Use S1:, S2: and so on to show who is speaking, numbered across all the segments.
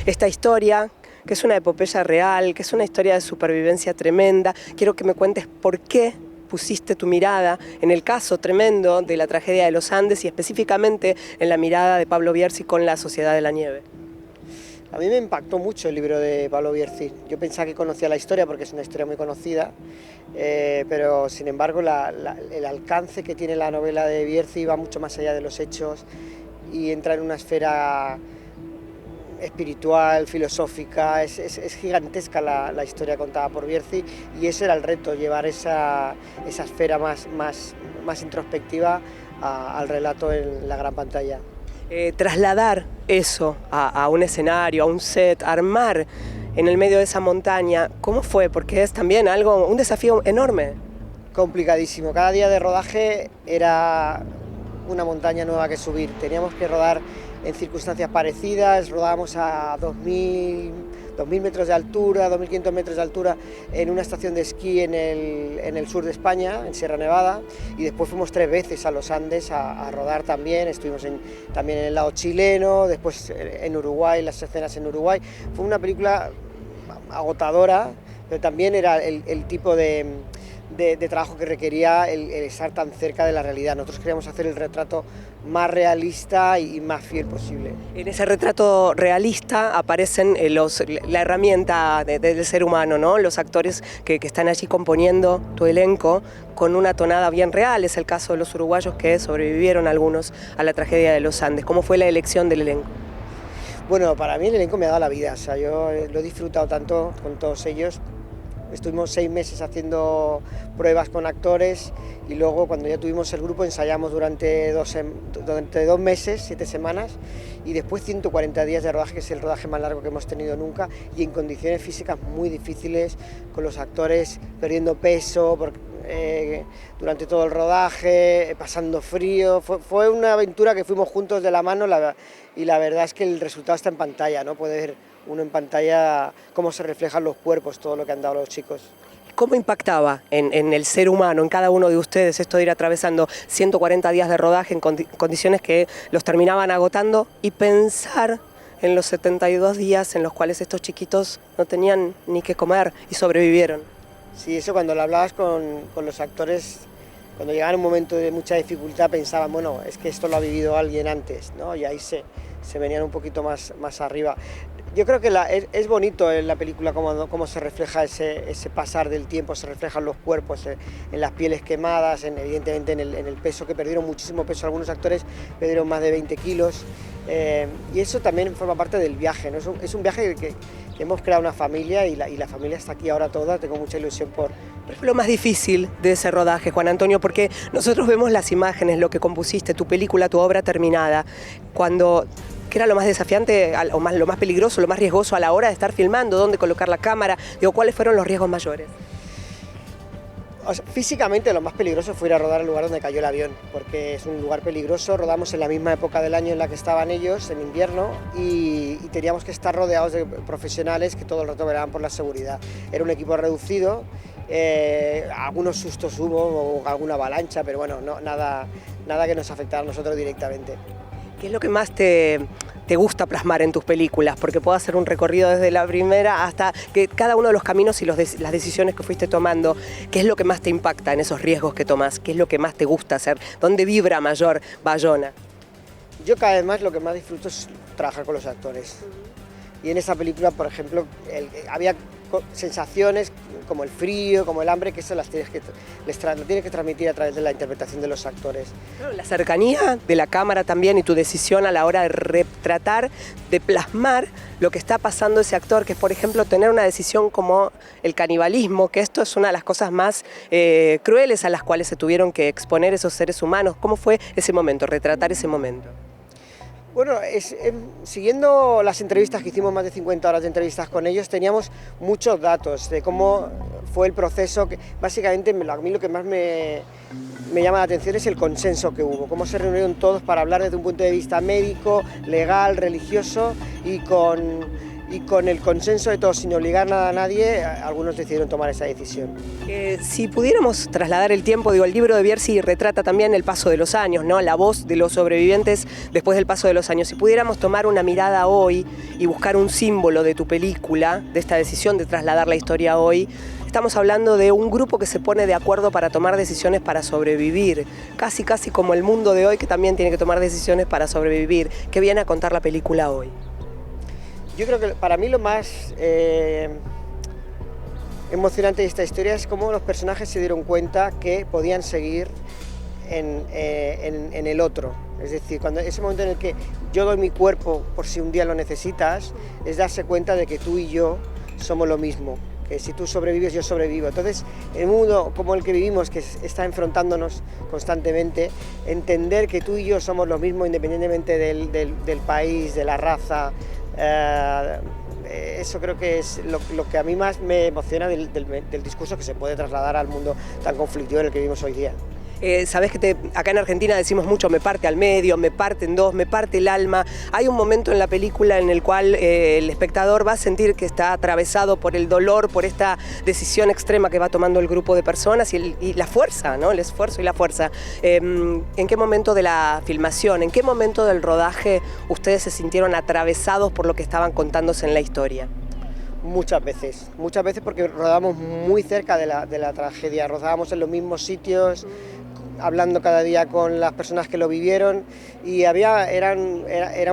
S1: esta historia, que es una epopeya real, que es una historia de supervivencia tremenda. Quiero que me cuentes por qué pusiste tu mirada en el caso tremendo de la tragedia de los Andes y específicamente en la mirada de Pablo Bierzi con La Sociedad de la Nieve.
S2: A mí me impactó mucho el libro de Pablo Bierzi. Yo pensaba que conocía la historia porque es una historia muy conocida, pero sin embargo el alcance que tiene la novela de Bierzi va mucho más allá de los hechos y entra en una esfera espiritual, filosófica. Es gigantesca la historia contada por Bierzi y ese era el reto, llevar esa esfera más introspectiva al relato en la gran pantalla.
S1: Trasladar eso a un escenario, a un set, armar en el medio de esa montaña, ¿cómo fue? Porque es también un desafío enorme.
S2: Complicadísimo, cada día de rodaje era una montaña nueva que subir, teníamos que rodar en circunstancias parecidas, rodábamos a 2.000 metros de altura, 2.500 metros de altura en una estación de esquí en el sur de España, en Sierra Nevada, y después fuimos 3 veces a los Andes a rodar también, estuvimos también en el lado chileno, después en Uruguay, las escenas en Uruguay. Fue una película agotadora, pero también era el tipo de trabajo que requería el estar tan cerca de la realidad. Nosotros queríamos hacer el retrato más realista y más fiel posible.
S1: En ese retrato realista aparecen la herramienta del ser humano, ¿no? Los actores que están allí componiendo tu elenco con una tonada bien real. Es el caso de los uruguayos que sobrevivieron algunos a la tragedia de los Andes. ¿Cómo fue la elección del elenco?
S2: Bueno, para mí el elenco me ha dado la vida. O sea, yo lo he disfrutado tanto con todos ellos. Estuvimos 6 meses haciendo pruebas con actores y luego cuando ya tuvimos el grupo ensayamos durante 2 meses, 7 semanas y después 140 días de rodaje, que es el rodaje más largo que hemos tenido nunca y en condiciones físicas muy difíciles, con los actores perdiendo peso durante todo el rodaje, pasando frío. Fue una aventura que fuimos juntos de la mano y la verdad es que el resultado está en pantalla, ¿no? Puede ver uno en pantalla cómo se reflejan los cuerpos, todo lo que han dado los chicos.
S1: ¿Cómo impactaba en el ser humano, en cada uno de ustedes, esto de ir atravesando 140 días de rodaje en condiciones que los terminaban agotando y pensar en los 72 días en los cuales estos chiquitos no tenían ni qué comer y sobrevivieron?
S2: Sí, eso cuando lo hablabas con los actores, cuando llegaban un momento de mucha dificultad pensaban, bueno, es que esto lo ha vivido alguien antes, ¿no? Y ahí se venían un poquito más arriba. Yo creo que es bonito en la película cómo se refleja ese pasar del tiempo, se reflejan los cuerpos, en las pieles quemadas, evidentemente en el peso, que perdieron muchísimo peso, algunos actores perdieron más de 20 kilos, y eso también forma parte del viaje, ¿no? Es un viaje que hemos creado una familia y la familia está aquí ahora toda, tengo mucha ilusión por...
S1: ¿Qué fue lo más difícil de ese rodaje, Juan Antonio? Porque nosotros vemos las imágenes, lo que compusiste, tu película, tu obra terminada, ¿qué era lo más desafiante, lo más peligroso, lo más riesgoso a la hora de estar filmando? ¿Dónde colocar la cámara? ¿Cuáles fueron los riesgos mayores?
S2: O sea, físicamente lo más peligroso fue ir a rodar al lugar donde cayó el avión, porque es un lugar peligroso, rodamos en la misma época del año en la que estaban ellos, en invierno, y teníamos que estar rodeados de profesionales que todo el rato velaban por la seguridad. Era un equipo reducido, algunos sustos hubo, o alguna avalancha, pero bueno, nada que nos afectara a nosotros directamente.
S1: ¿Qué es lo que más te gusta plasmar en tus películas? Porque puedo hacer un recorrido desde la primera hasta que cada uno de los caminos y las decisiones que fuiste tomando. ¿Qué es lo que más te impacta en esos riesgos que tomas? ¿Qué es lo que más te gusta hacer? ¿Dónde vibra mayor Bayona?
S2: Yo cada vez más lo que más disfruto es trabajar con los actores. Y en esa película, por ejemplo, había sensaciones como el frío, como el hambre, que eso las tienes que transmitir a través de la interpretación de los actores.
S1: La cercanía de la cámara también y tu decisión a la hora de retratar, de plasmar lo que está pasando ese actor, que es, por ejemplo, tener una decisión como el canibalismo, que esto es una de las cosas más crueles a las cuales se tuvieron que exponer esos seres humanos. ¿Cómo fue ese momento, retratar ese momento?
S2: Bueno, siguiendo las entrevistas que hicimos, más de 50 horas de entrevistas con ellos, teníamos muchos datos de cómo fue el proceso. Básicamente, a mí lo que más me llama la atención es el consenso que hubo, cómo se reunieron todos para hablar desde un punto de vista médico, legal, religioso y con y con el consenso de todos, sin obligar nada a nadie, algunos decidieron tomar esa decisión.
S1: Si pudiéramos trasladar el tiempo, digo, el libro de Bierzi retrata también el paso de los años, ¿no? La voz de los sobrevivientes después del paso de los años. Si pudiéramos tomar una mirada hoy y buscar un símbolo de tu película, de esta decisión de trasladar la historia hoy, estamos hablando de un grupo que se pone de acuerdo para tomar decisiones para sobrevivir, casi como el mundo de hoy que también tiene que tomar decisiones para sobrevivir. ¿Qué viene a contar la película hoy?
S2: Yo creo que para mí lo más emocionante de esta historia es cómo los personajes se dieron cuenta que podían seguir en el otro. Es decir, cuando ese momento en el que yo doy mi cuerpo por si un día lo necesitas, es darse cuenta de que tú y yo somos lo mismo, que si tú sobrevives, yo sobrevivo. Entonces, en un mundo como el que vivimos, que está enfrentándonos constantemente, entender que tú y yo somos lo mismo independientemente del país, de la raza, eso creo que es lo que a mí más me emociona del discurso que se puede trasladar al mundo tan conflictivo en el que vivimos hoy día.
S1: Sabés que acá en Argentina decimos mucho me parte al medio, me parte en dos, me parte el alma. Hay un momento en la película en el cual el espectador va a sentir que está atravesado por el dolor, por esta decisión extrema que va tomando el grupo de personas y la fuerza, ¿no? El esfuerzo y la fuerza. ¿En qué momento de la filmación, en qué momento del rodaje ustedes se sintieron atravesados por lo que estaban contándose en la historia?
S2: Muchas veces porque rodamos muy cerca de la tragedia, rodábamos en los mismos sitios, hablando cada día con las personas que lo vivieron y era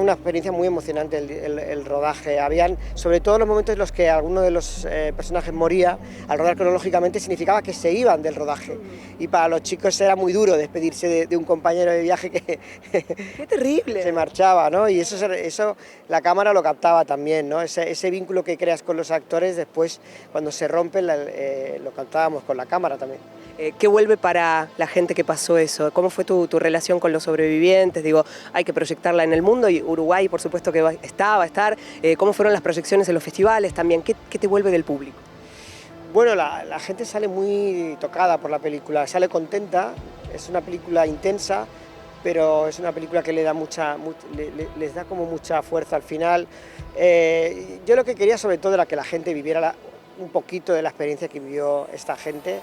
S2: una experiencia muy emocionante el rodaje. Habían, sobre todo los momentos en los que alguno de los personajes moría, al rodar cronológicamente significaba que se iban del rodaje y para los chicos era muy duro despedirse de un compañero de viaje que
S1: ¡qué terrible!
S2: Se marchaba, ¿no? Y eso la cámara lo captaba también, ¿no? Ese vínculo que creas con los actores después cuando se rompe lo captábamos con la cámara también.
S1: ¿Qué vuelve para la gente que pasó eso? ¿Cómo fue tu relación con los sobrevivientes? Digo, hay que proyectarla en el mundo y Uruguay, por supuesto que va a estar. ¿Cómo fueron las proyecciones en los festivales también? ¿Qué te vuelve del público?
S2: Bueno, la gente sale muy tocada por la película, sale contenta. Es una película intensa, pero es una película que les da como mucha fuerza al final. Yo lo que quería sobre todo era que la gente viviera un poquito de la experiencia que vivió esta gente,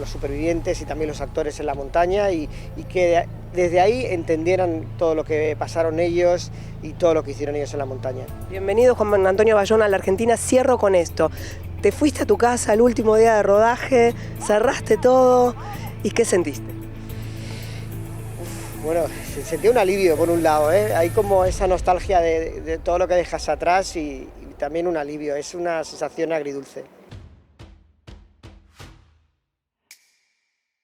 S2: los supervivientes y también los actores en la montaña y que desde ahí entendieran todo lo que pasaron ellos y todo lo que hicieron ellos en la montaña.
S1: Bienvenido Juan Antonio Bayona a la Argentina. Cierro con esto. Te fuiste a tu casa el último día de rodaje, cerraste todo y ¿qué sentiste?
S2: Bueno, sentí un alivio por un lado, ¿eh? Hay como esa nostalgia de todo lo que dejas atrás y también un alivio, es una sensación agridulce.